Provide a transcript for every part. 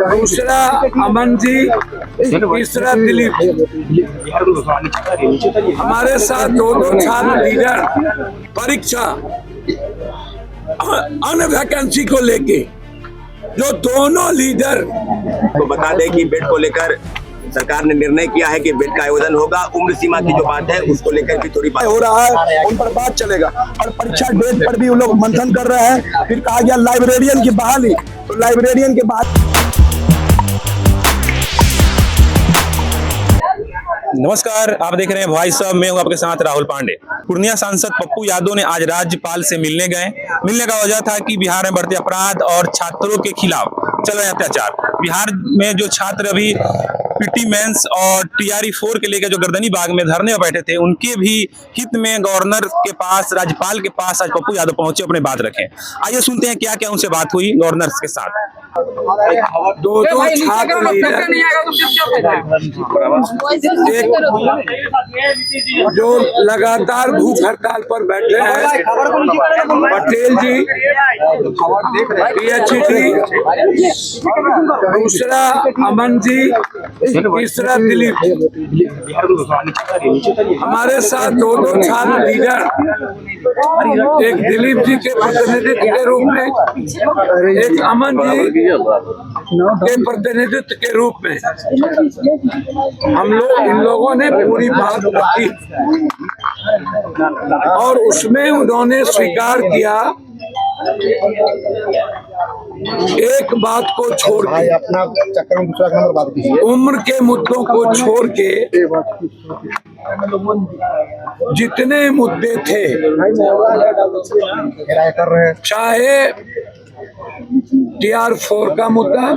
दूसरा अमन जी, तीसरा दिलीप। हमारे साथ दो छात्र लीडर परीक्षा अन्य वैकेंसी को लेके, जो दोनों लीडर तो बता दें कि बेड को लेकर सरकार ने निर्णय किया है कि बेड का आयोजन होगा। उम्र सीमा की जो बात है उसको लेकर भी थोड़ी बात हो रहा है, उन पर बात चलेगा। और परीक्षा डेट पर भी उन लोग मंथन कर रहे हैं। फिर कहा गया लाइब्रेरियन की बहाली, तो लाइब्रेरियन के बाद। नमस्कार, आप देख रहे हैं वॉइस ऑफ। मैं हूं आपके साथ राहुल पांडे। पूर्णिया सांसद पप्पू यादव ने आज राज्यपाल से मिलने गए। मिलने का वजह था कि बिहार में बढ़ते अपराध और छात्रों के खिलाफ चल रहे अत्याचार। बिहार में जो छात्र अभी पीटी मेंस और टीआरई 4 के लेकर जो गर्दनी बाग में धरने बैठे थे, उनके भी हित में गवर्नर के पास, राज्यपाल के पास आज पप्पू यादव पहुंचे, अपने बात रखें। आइए सुनते हैं क्या क्या उनसे बात हुई गवर्नर के साथ। दो छात्र लीडर जो लगातार भूख हड़ताल पर बैठे हैं, पटेल जी, PhD, दूसरा अमन जी, तीसरा दिलीप। हमारे साथ दो छात्र लीडर, एक दिलीप जी के प्रतिनिधित्व के रूप में, एक अमन जी के प्रतिनिधित्व के रूप में। इन लोगों ने पूरी बात रखी और उसमें उन्होंने स्वीकार किया, एक बात को छोड़ के, अपना चक्कर में दूसरा नंबर बात कीजिए, उम्र के मुद्दों को छोड़ के जितने मुद्दे थे, चाहे TR 4 का मुद्दा,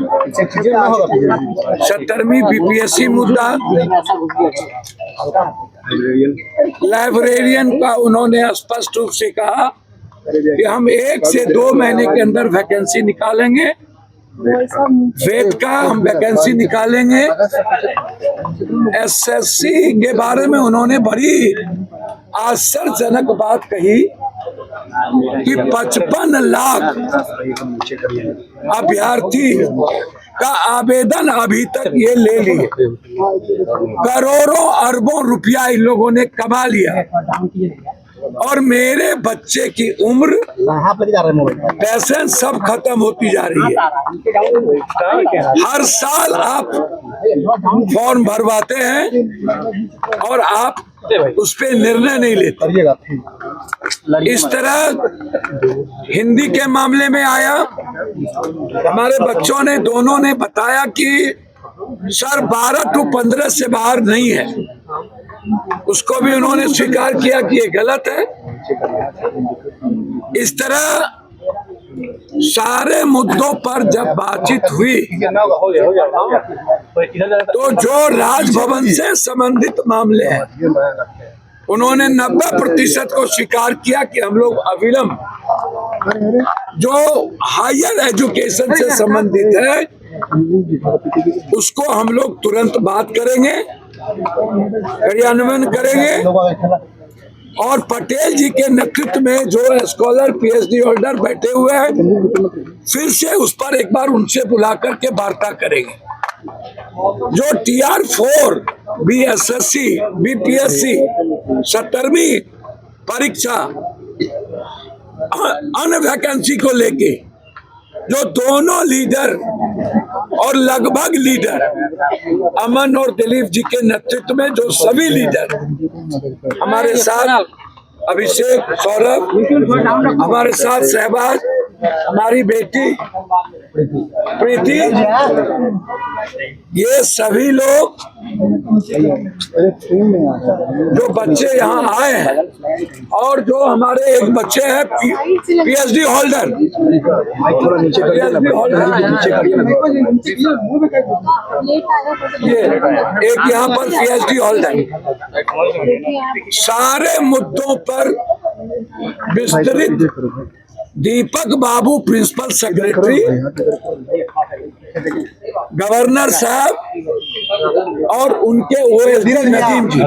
17वीं BPSC मुद्दा, लाइब्रेरियन का, उन्होंने स्पष्ट रूप से कहा कि हम 1 से 2 महीने के अंदर वैकेंसी निकालेंगे। वेट का हम वैकेंसी निकालेंगे। SSC के बारे में उन्होंने बड़ी आश्चर्यजनक बात कही कि 55 लाख अभ्यर्थी का आवेदन अभी तक ये ले लिए, करोड़ों अरबों रुपया इन लोगों ने कमा लिया, और मेरे बच्चे की उम्र, पैसे सब खत्म होती जा रही है। हर साल आप फॉर्म भरवाते हैं और आप उस पर निर्णय नहीं लेते। इस तरह हिंदी के मामले में आया, हमारे बच्चों ने, दोनों ने बताया कि सर 12 to 15 से बाहर नहीं है। उसको भी उन्होंने स्वीकार किया कि ये गलत है। इस तरह सारे मुद्दों पर जब बातचीत हुई, तो जो राजभवन से संबंधित मामले हैं, उन्होंने 90% को स्वीकार किया कि हम लोग अविलंब, जो हायर एजुकेशन से संबंधित है, उसको हम लोग तुरंत बात करेंगे, क्रियान्वयन करेंगे। और पटेल जी के नेतृत्व में जो स्कॉलर PhD होल्डर बैठे हुए हैं, फिर से उस पर एक बार उनसे बुला करके वार्ता करेंगे। जो TR 4, BSSC, BPSC, 17वीं परीक्षा अन्य वैकेंसी को लेके, जो दोनों लीडर और लगभग लीडर, अमन और दिलीप जी के नेतृत्व में जो सभी लीडर, हमारे साथ अभिषेक, सौरभ, हमारे साथ शहबाज, हमारी बेटी प्रीति, ये सभी लोग जो बच्चे यहाँ आए हैं, और जो हमारे एक बच्चे हैं PhD होल्डर, ये एक यहाँ पर PhD होल्डर, सारे मुद्दों पर विस्तृत दीपक बाबू प्रिंसिपल सेक्रेटरी, गवर्नर साहब और उनके OSD नदीम जी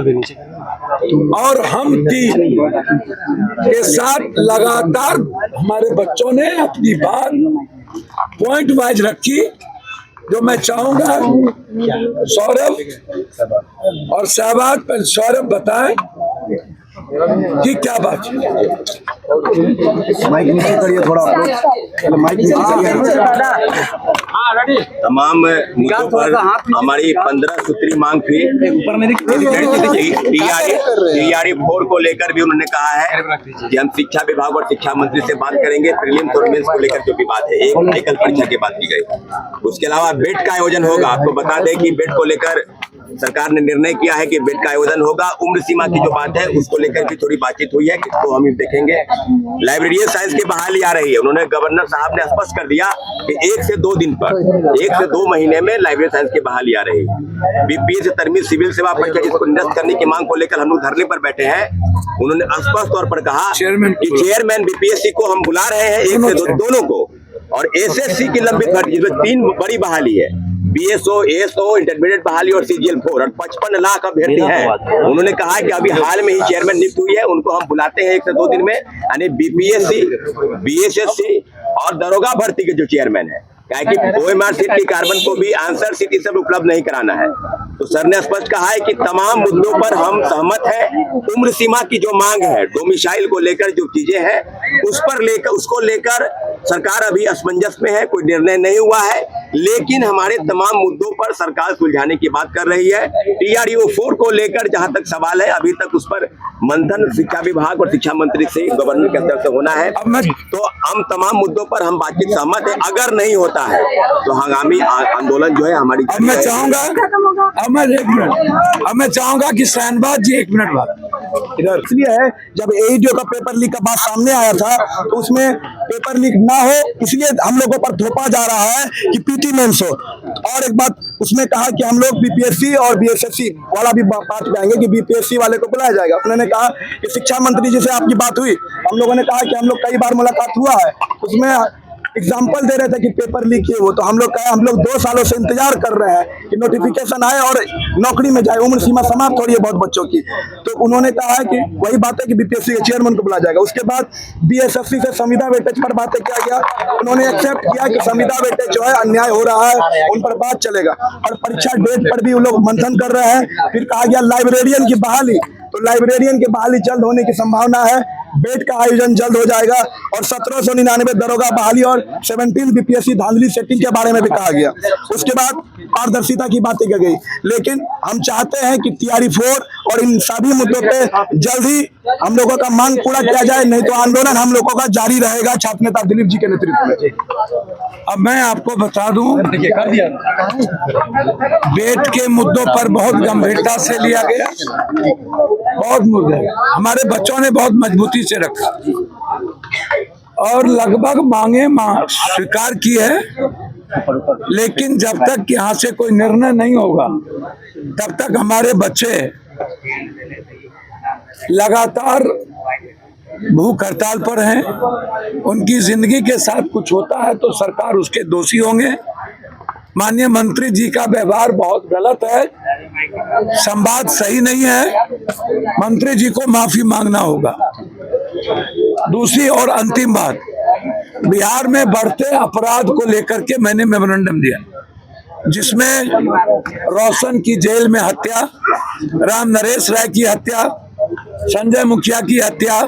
और हम तीन के साथ लगातार हमारे बच्चों ने अपनी बात पॉइंट वाइज रखी जो मैं चाहूंगा सौरभ और शहबाज पर सौरभ बताएं कि क्या बात है। माइक नीचे करिए थोड़ा आप लोग, माइक नीचे करिए। तमाम मुद्दों पर हमारी 15 सूत्री मांग थी। टीआरई 4 को लेकर भी उन्होंने कहा है कि हम शिक्षा विभाग और शिक्षा मंत्री से बात करेंगे। प्रीलिम्स और मेंस को लेकर जो भी बात है, एक एकल परीक्षा की बात की गई। उसके अलावा बेट का आयोजन होगा। आपको बता दें कि बेट को लेकर सरकार ने निर्णय किया है कि बेट का आयोजन होगा। उम्र सीमा की जो बात है उसको लेकर भी थोड़ी बातचीत हुई है, इसको हम देखेंगे। लाइब्रेरियन साइंस की बहाली आ रही है। उन्होंने गवर्नर साहब ने स्पष्ट कर दिया कि 1 से 2 दिन पर, 1 से 2 महीने में लाइब्रेरी साइंस की बहाली आ रही है। बीपीएस से तरमीम सिविल सेवा परीक्षा जिसको निरस्त करने की मांग को लेकर हम लोग धरने पर बैठे हैं। उन्होंने स्पष्ट तौर पर कहा कि चेयरमैन बीपीएससी को हम बुला रहे हैं, 1 से 2 दोनों को, और एसएससी की लंबित भर्ती जिसमें 3 बड़ी बहाली है, बीएसओ, एएसओ, इंटरमीडिएट बहाली और सीजीएल 4 और 55 लाख अभ्यर्थी हैं। उन्होंने कहा कि अभी हाल में ही चेयरमैन नियुक्त हुई है, उनको हम बुलाते हैं 1 से 2 दिन में। यानी बीपीएससी, बीएसएससी और दरोगा भर्ती के जो चेयरमैन है, क्या कि ओएमआर सीट की कार्बन को भी आंसर सीट सब उपलब्ध नहीं कराना है। तो सर ने स्पष्ट कहा है कि तमाम मुद्दों पर हम सहमत हैं। उम्र सीमा की जो मांग है, डोमिसाइल को लेकर जो चीजें हैं, उसको लेकर सरकार अभी असमंजस में है, कोई निर्णय नहीं हुआ है। लेकिन हमारे तमाम मुद्दों पर सरकार सुलझाने की बात कर रही है। टीआरईओ 4 को लेकर जहां तक सवाल है, अभी तक उस पर मंथन शिक्षा विभाग और शिक्षा मंत्री से, गवर्नर के स्तर से होना है। तो हम तमाम मुद्दों पर हम बातचीत सहमत है। अगर नहीं होता है तो आगामी आंदोलन जो है हमारी। अब मैं चाहूंगा कि शहबाज जी 1 मिनट बाद इधर इसलिए है, जब एईडीओ का पेपर लीक का बात सामने आया था तो उसमें पेपर लीक ना हो इसलिए हम लोगों पर थोपा जा रहा है कि पीटी मेंस हो। और एक बात उसमें कहा कि हम लोग बीपीएससी और बीएसएससी वाला भी बात करेंगे कि बीपीएससी वाले को बुलाया जाएगा। उन्होंने कहा कि शिक्षा मंत्री जी से आपकी बात हुई, हम लोगों ने कहा कि हम लोग कई बार मुलाकात हुआ है, उसमें एग्जाम्पल दे रहे थे कि पेपर लीक किए वो। तो हम लोग कहे हम लोग 2 सालों से इंतजार कर रहे हैं कि नोटिफिकेशन आए और नौकरी में जाए, उम्र सीमा समाप्त हो रही है बहुत बच्चों की। तो उन्होंने कहा है कि वही बात है कि बीपीएससी के चेयरमैन को बुलाया जाएगा। उसके बाद बीएसएससी से संविदा वेटेज पर बातें किया गया, उन्होंने एक्सेप्ट किया कि संविदा वेटेज जो है अन्याय हो रहा है, उन पर बात चलेगा। और परीक्षा डेट पर भी वो लोग मंथन कर रहे हैं। फिर कहा गया लाइब्रेरियन की बहाली, तो लाइब्रेरियन की बहाली जल्द होने की संभावना है। बेट का आयोजन जल्द हो जाएगा और 1799 दरोगा बहाली और 17 बीपीएससी धांधली सेटिंग के बारे में भी कहा गया। उसके बाद पारदर्शिता की बातें की गई। लेकिन हम चाहते हैं कि टीआरई 4 और इन सभी मुद्दों पे जल्द ही हम लोगों का मांग पूरा किया जाए, नहीं तो आंदोलन हम लोगों का जारी रहेगा छात्र नेता दिलीप जी के नेतृत्व में। अब मैं आपको बता दूं, बेट के मुद्दों पर बहुत गंभीरता से लिया गया, बहुत मुद्दे हमारे बच्चों ने बहुत मजबूती से रखा और लगभग मांगे स्वीकार की है। लेकिन जब तक यहाँ से कोई निर्णय नहीं होगा तब तक हमारे बच्चे लगातार भूख हड़ताल पर हैं। उनकी जिंदगी के साथ कुछ होता है तो सरकार उसके दोषी होंगे। माननीय मंत्री जी का व्यवहार बहुत गलत है, संवाद सही नहीं है, मंत्री जी को माफी मांगना होगा। दूसरी और अंतिम बात, बिहार में बढ़ते अपराध को लेकर के मैंने मेमोरेंडम दिया, जिसमें रोशन की जेल में हत्या, राम नरेश राय की हत्या, संजय मुखिया की हत्या,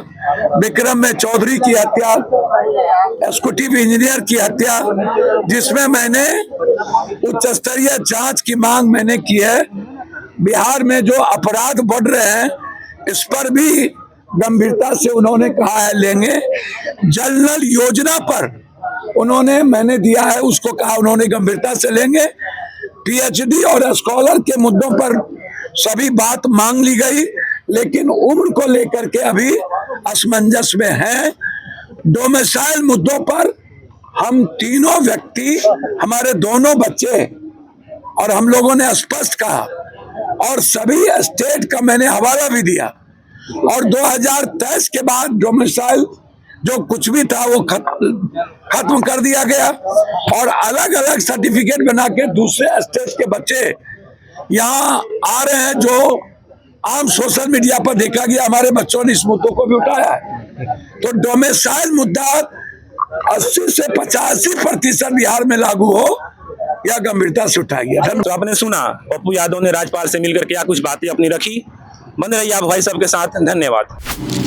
विक्रम में चौधरी की हत्या, एग्जीक्यूटिव इंजीनियर की हत्या, जिसमें मैंने उच्च स्तरीय जांच की मांग मैंने की है। बिहार में जो अपराध बढ़ रहे हैं इस पर भी गंभीरता से उन्होंने कहा है लेंगे। जल नल योजना पर उन्होंने मैंने दिया है, उसको कहा उन्होंने गंभीरता से लेंगे। पीएचडी और स्कॉलर के मुद्दों पर सभी बात मांग ली गई, लेकिन उम्र को लेकर के अभी असमंजस में हैं। डोमिसाइल मुद्दों पर हम तीनों व्यक्ति, हमारे दोनों बच्चे, और हम लोगों ने स्पष्ट कहा और सभी स्टेट का मैंने हवाला भी दिया। और 2023 के बाद डोमिसाइल जो कुछ भी था वो खत्म कर दिया गया और अलग अलग सर्टिफिकेट बना के दूसरे स्टेट के बच्चे यहाँ आ रहे हैं, जो आम सोशल मीडिया पर देखा गया। हमारे बच्चों ने इस मुद्दों को भी उठाया है। तो डोमिसाइल मुद्दा 80 से 85% बिहार में लागू हो, या गंभीरता से उठाई है। तो आपने सुना पप्पू यादव ने राज्यपाल से मिलकर क्या कुछ बातें अपनी रखी। बने रहिए आप भाई साहब के साथ। धन्यवाद।